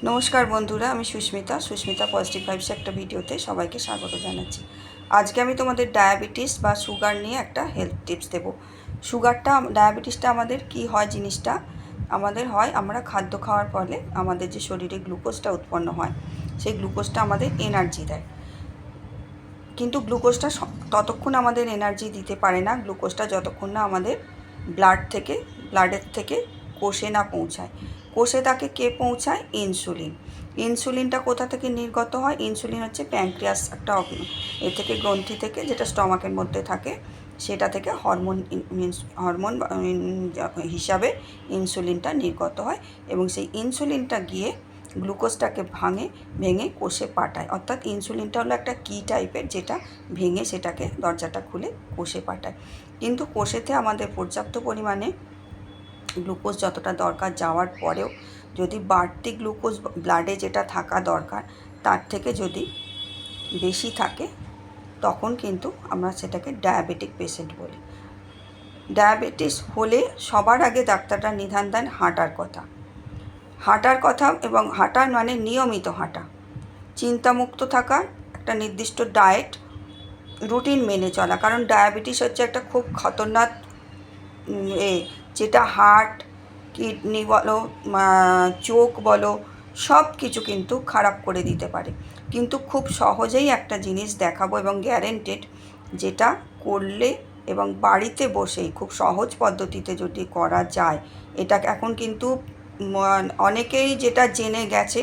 নমস্কার বন্ধুরা, আমি সুস্মিতা পজিটিভ ভাইবস একটা ভিডিওতে সবাইকে স্বাগত জানাচ্ছি। আজকে আমি তোমাদের ডায়াবেটিস বা সুগার নিয়ে একটা হেলথ টিপস দেব। ডায়াবেটিসটা আমাদের কি হয়, জিনিসটা আমাদের হয় আমরা খাদ্য খাওয়ার ফলে আমাদের যে শরীরে গ্লুকোজটা উৎপন্ন হয়, সেই গ্লুকোজটা আমাদের এনার্জি দেয়। কিন্তু গ্লুকোজটা ততক্ষণ আমাদের এনার্জি দিতে পারে না, গ্লুকোজটা যতক্ষণ না আমাদের ব্লাডের থেকে কোষে না পৌঁছায়। কোষে তাকে কে পৌঁছায়? ইনসুলিন। ইনসুলিনটা কোথা থেকে নির্গত হয়? ইনসুলিন হচ্ছে প্যানক্রিয়াস একটা থেকে গ্রন্থি থেকে, যেটা স্টমাকের মধ্যে থাকে, সেটা থেকে হরমোন হিসাবে ইনসুলিনটা নির্গত হয় এবং সেই ইনসুলিনটা গিয়ে গ্লুকোজটাকে ভেঙে কোষে পাঠায়। অর্থাৎ ইনসুলিনটা হলো একটা কি টাইপের, যেটা ভেঙে সেটাকে দরজাটা খুলে কোষে পাঠায়। কিন্তু কোষেতে আমাদের পর্যাপ্ত পরিমাণে গ্লুকোজ যতটা দরকার যাওয়ার পরেও যদি বাড়তি গ্লুকোজ ব্লাডে যেটা থাকা দরকার তার থেকে যদি বেশি থাকে, তখন কিন্তু আমরা সেটাকে ডায়াবেটিক পেশেন্ট বলি। ডায়াবেটিস হলে সবার আগে ডাক্তাররা নিদান দেন হাঁটার কথা এবং হাঁটার মানে নিয়মিত হাঁটা, চিন্তামুক্ত থাকা, একটা নির্দিষ্ট ডায়েট রুটিন মেনে চলা। কারণ ডায়াবেটিস হচ্ছে একটা খুব খতরনাক যেটা হার্ট, কিডনি বলো, চোখ বলো, সব কিছু কিন্তু খারাপ করে দিতে পারে। কিন্তু খুব সহজেই একটা জিনিস দেখাবো এবং গ্যারেন্টেড, যেটা করলে এবং বাড়িতে বসেই খুব সহজ পদ্ধতিতে যদি করা যায়। এটা এখন কিন্তু অনেকেই যেটা জেনে গেছে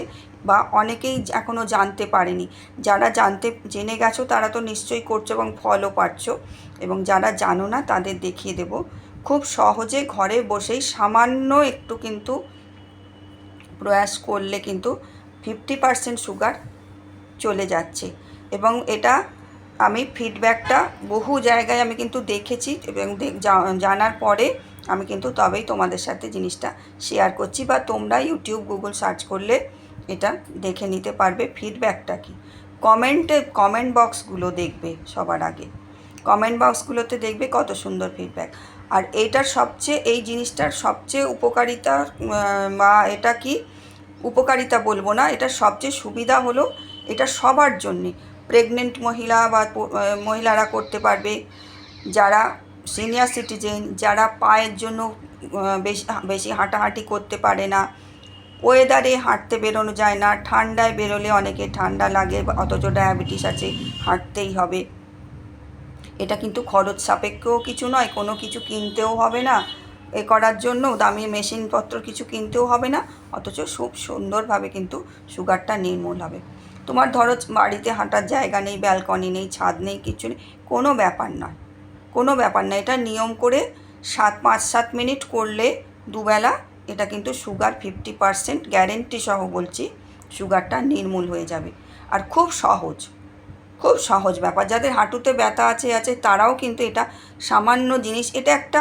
বা অনেকেই এখনও জানতে পারেনি। যারা জেনে গেছো তারা তো নিশ্চয়ই করছো এবং ফলও পাচ্ছ, এবং যারা জানো না তাদের দেখিয়ে দেব। খুব সহজে ঘরে বসেই সামান্য একটু কিন্তু প্রয়াস করলে কিন্তু 50% সুগার চলে যাচ্ছে। এবং এটা আমি ফিডব্যাকটা বহু জায়গায় আমি কিন্তু দেখেছি এবং জানার পরে আমি কিন্তু তবেই তোমাদের সাথে জিনিসটা শেয়ার করছি, বা তোমরা ইউটিউব গুগল সার্চ করলে এটা দেখে নিতে পারবে ফিডব্যাকটা কী। কমেন্ট বক্সগুলো দেখবে, সবার আগে কমেন্ট বক্সগুলোতে দেখবে কত সুন্দর ফিডব্যাক। আর এই জিনিসটার সবচেয়ে উপকারিতা, বা এটা কি উপকারিতা বলবো না, এটা সবচেয়ে সুবিধা হলো এটা সবার জন্যে। প্রেগনেন্ট মহিলারা করতে পারবে, যারা সিনিয়র সিটিজেন, যারা পায়ের জন্য বেশি হাঁটাহাঁটি করতে পারে না, ওয়েদারে হাঁটতে বেরোনো যায় না, ঠান্ডায় বেরোলে অনেকে ঠান্ডা লাগে, অথচ ডায়াবেটিস আছে, হাঁটতেই হবে। এটা কিন্তু খরচ সাপেক্ষও কিছু নয়, কোনো কিছু কিনতেও হবে না করার জন্য, দামি মেশিনপত্র কিছু কিনতেও হবে না, অথচ খুব সুন্দরভাবে কিন্তু সুগারটা নির্মূল হবে। তোমার ধরো বাড়িতে হাঁটার জায়গা নেই, ব্যালকনি নেই, ছাদ নেই, কিছু নেই, কোনো ব্যাপার নয়। এটা নিয়ম করে 5-7 মিনিট করলে দুবেলা, এটা কিন্তু সুগার 50% গ্যারেন্টি সহ বলছি, সুগারটা নির্মূল হয়ে যাবে। আর খুব সহজ ব্যাপার। যাদের হাঁটুতে ব্যথা আছে তারাও কিন্তু এটা সামান্য জিনিস, এটা একটা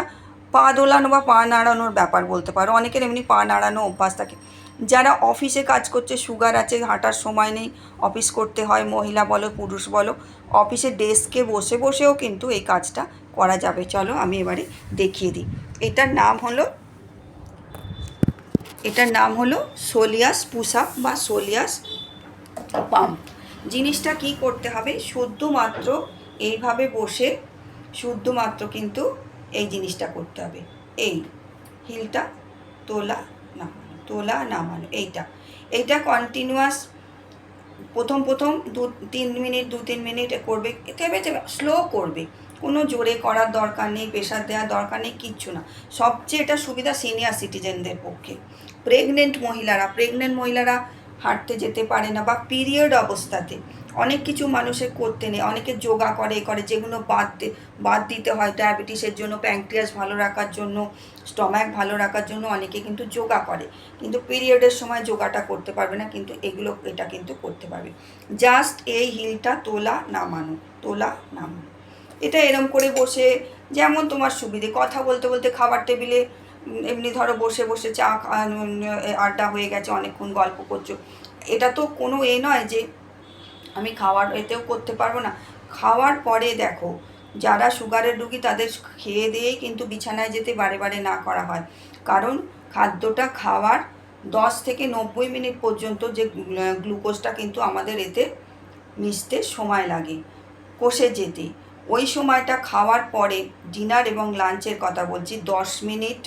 পা দোলানো বা পা নাড়ানোর ব্যাপার বলতে পারো। অনেকের এমনি পা নাড়ানো অভ্যাস থাকে। যারা অফিসে কাজ করছে, সুগার আছে, হাঁটার সময় নেই, অফিস করতে হয়, মহিলা বলো পুরুষ বলো, অফিসের ডেস্কে বসেও কিন্তু এই কাজটা করা যাবে। চলো আমি এবারে দেখিয়ে দিই। এটার নাম হলো সোলিয়াস পুশ আপ বা সোলিয়াস পাম্প। জিনিসটা কি করতে হবে? শুধুমাত্র এইভাবে বসে শুধুমাত্র কিন্তু এই জিনিসটা করতে হবে। এই হিলটা তোলা নামানো এইটা কন্টিনিউয়াস প্রথম 2-3 মিনিট করবে। থেমে স্লো করবে, কোনো জোরে করার দরকার নেই, প্রেশার দেওয়ার দরকার নেই, কিচ্ছু না। সবচেয়ে এটা সুবিধা সিনিয়র সিটিজেনদের পক্ষে। প্রেগনেন্ট মহিলারা হাঁটতে যেতে পারে না, বা পিরিয়ড অবস্থাতে অনেক কিছু মানুষের করতে নেই, অনেকে যোগা করে যেগুলো বাদ দিতে হয় ডায়াবেটিসের জন্য, প্যানক্রিয়াস ভালো রাখার জন্য, স্টমাক ভালো রাখার জন্য অনেকে কিন্তু যোগা করে, কিন্তু পিরিয়ডের সময় যোগাটা করতে পারবে না, কিন্তু এটা কিন্তু করতে পারবে। জাস্ট এই হিলটা তোলা নামানো। এটা এরম করে বসে, যেমন তোমার সুবিধে, কথা বলতে খাবার টেবিলে এমনি ধরো বসে চা আড্ডা হয়ে গেছে, অনেকক্ষণ গল্প করছো, এটা তো কোনো নয় যে আমি খাওয়ার এতেও করতে পারবো না। খাওয়ার পরে দেখো, যারা সুগারের রুগী তাদের খেয়ে দিয়েই কিন্তু বিছানায় যেতে বারে না করা হয়, কারণ খাদ্যটা খাওয়ার 10 থেকে 90 মিনিট পর্যন্ত যে গ্লুকোজটা কিন্তু আমাদের এতে মিশতে সময় লাগে, কষে যেতে। ওই সময়টা খাওয়ার পরে, ডিনার এবং লাঞ্চের কথা বলছি, 10 মিনিট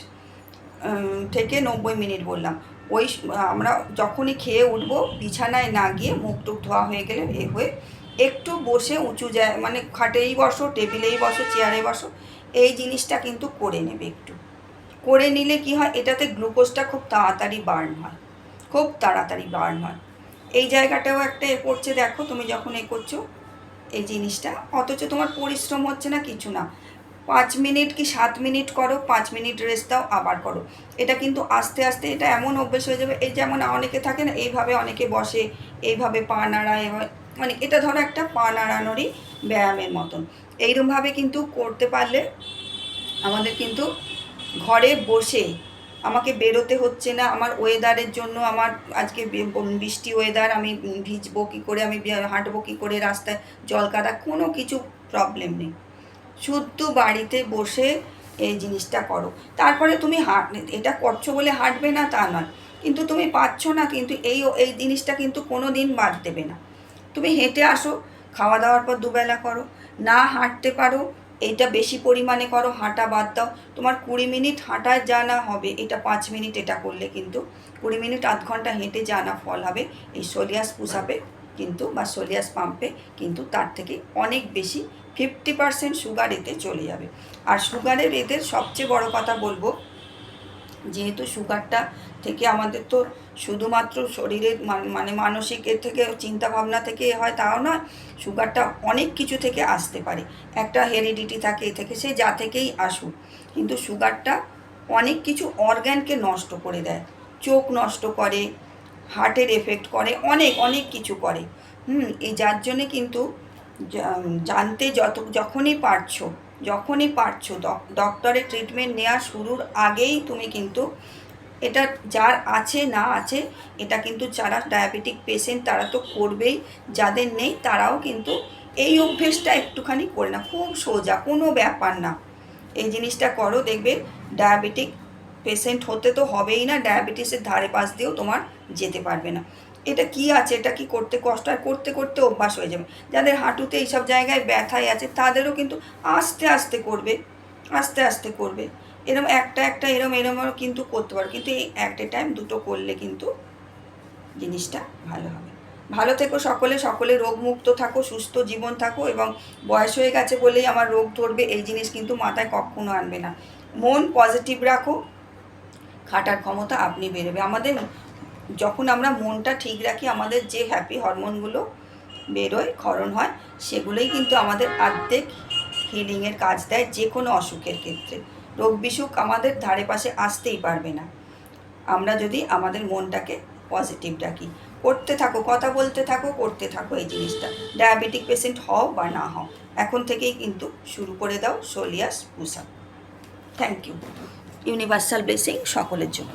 থেকে 90 মিনিট বললাম, ওই আমরা যখনই খেয়ে উঠবো, বিছানায় না গিয়ে মুখ টুক ধোয়া হয়ে গেলে হয়ে একটু বসে উঁচু যায়, মানে খাটেই বসো, টেবিলেই বসো, চেয়ারে বসো, এই জিনিসটা কিন্তু করে নেবে। একটু করে নিলে কি হয়, এটাতে গ্লুকোজটা খুব তাড়াতাড়ি বার্ন হয়, খুব তাড়াতাড়ি বার্ন হয়। এই জায়গাটাও একটা পড়ছে, দেখো তুমি যখন করছো এই জিনিসটা, অথচ তোমার পরিশ্রম হচ্ছে না, কিছু না। 5 মিনিট কি 7 মিনিট করো, 5 মিনিট রেস্ট দাও, আবার করো। এটা কিন্তু আস্তে আস্তে এটা এমন অভ্যেস হয়ে যাবে। এই যেমন অনেকে থাকে না, এইভাবে অনেকে বসে, এইভাবে পা নাড়ায়, মানে এটা ধরো একটা পা নাড়ানোরই ব্যায়ামের মতন। এইরকমভাবে কিন্তু করতে পারলে আমাদের কিন্তু ঘরে বসে, আমাকে বেরোতে হচ্ছে না, আমার ওয়েদারের জন্য, আমার আজকে বৃষ্টি ওয়েদার, আমি ভিজবো কী করে, আমি হাঁটবো কী করে, রাস্তায় জল কাদা, কোনো কিছু প্রবলেম নেই। শুদ্ধ বাড়িতে বসে এই জিনিসটা করো। তারপরে তুমি এটা করছো বলে হাঁটবে না তা নয়, কিন্তু তুমি পাচ্ছ না, কিন্তু এই জিনিসটা কিন্তু কোনো দিন বাদ দেবে না। তুমি হেঁটে আসো, খাওয়া দাওয়ার পর দুবেলা করো, না হাঁটতে পারো এইটা বেশি পরিমাণে করো, হাঁটা বাদ দাও। তোমার 20 মিনিট হাঁটায় যা না হবে, এটা 5 মিনিট এটা করলে কিন্তু 20 মিনিট আধ ঘন্টা হেঁটে যা না ফল হবে, এই সোলিয়াস পুশ আপে কিন্তু বা সোলিয়াস পাম্পে কিন্তু তার থেকে অনেক বেশি 50% সুগার এতে চলে যাবে। আর সুগারের এতে সবচেয়ে বড় কথা বলবো, যেহেতু সুগারটা থেকে আমাদের তো শুধুমাত্র শরীরের মানে মানসিক এর থেকে, চিন্তাভাবনা থেকে হয় তাও না, সুগারটা অনেক কিছু থেকে আসতে পারে। একটা হেরিডিটি থাকে, এ থেকে, সে যা থেকেই আসুক, কিন্তু সুগারটা অনেক কিছু অর্গ্যানকে নষ্ট করে দেয়, চোখ নষ্ট করে, হার্টের এফেক্ট করে, অনেক অনেক কিছু করে। এই যার জন্যে কিন্তু জানতে যখনই পারছো ডক্টরের ট্রিটমেন্ট নেওয়া শুরুর আগেই তুমি কিন্তু এটা, যার আছে না আছে, এটা কিন্তু যারা ডায়াবেটিক পেশেন্ট তারা তো করবেই, যাদের নেই তারাও কিন্তু এই অভ্যেসটা একটুখানি করে না, খুব সোজা, কোনো ব্যাপার না। এই জিনিসটা করো, দেখবে ডায়াবেটিক পেশেন্ট হতে তো হবেই না, ডায়াবেটিসের ধারে পাশ দিয়েও তোমার যেতে পারবে না। এটা কি আছে, এটা কি করতে কষ্ট, আর করতে করতে অভ্যাস হয়ে যাবে। যাদের হাঁটুতে এইসব জায়গায় ব্যথাই আছে, তাদেরও কিন্তু আস্তে আস্তে করবে, আস্তে আস্তে করবে, এরম একটা এরমও কিন্তু করতে পারো, কিন্তু এই একটা টাইম দুটো করলে কিন্তু জিনিসটা ভালো হবে। ভালো থেকো সকলে রোগমুক্ত থাকো, সুস্থ জীবন থাকো, এবং বয়স হয়ে গেছে বলেই আমার রোগ ধরবে এই জিনিস কিন্তু মাথায় কখনো আনবে না। মন পজিটিভ রাখো, খাটার ক্ষমতা আপনি বেরোবে। আমাদের যখন আমরা মনটা ঠিক রাখি, আমাদের যে হ্যাপি হরমোনগুলো বেরোয়, ক্ষরণ হয়, সেগুলোই কিন্তু আমাদের অর্ধেক হিলিংয়ের কাজ দেয় যে কোনো অসুখের ক্ষেত্রে। রোগ বিসুখ আমাদের ধারে পাশে আসতেই পারবে না, আমরা যদি আমাদের মনটাকে পজিটিভ রাখি। করতে থাকো, কথা বলতে থাকো, করতে থাকো এই জিনিসটা। ডায়াবেটিক পেশেন্ট হও বা না হও, এখন থেকেই কিন্তু শুরু করে দাও soleus push up. Thank you. Universal blessing সকলের জন্য।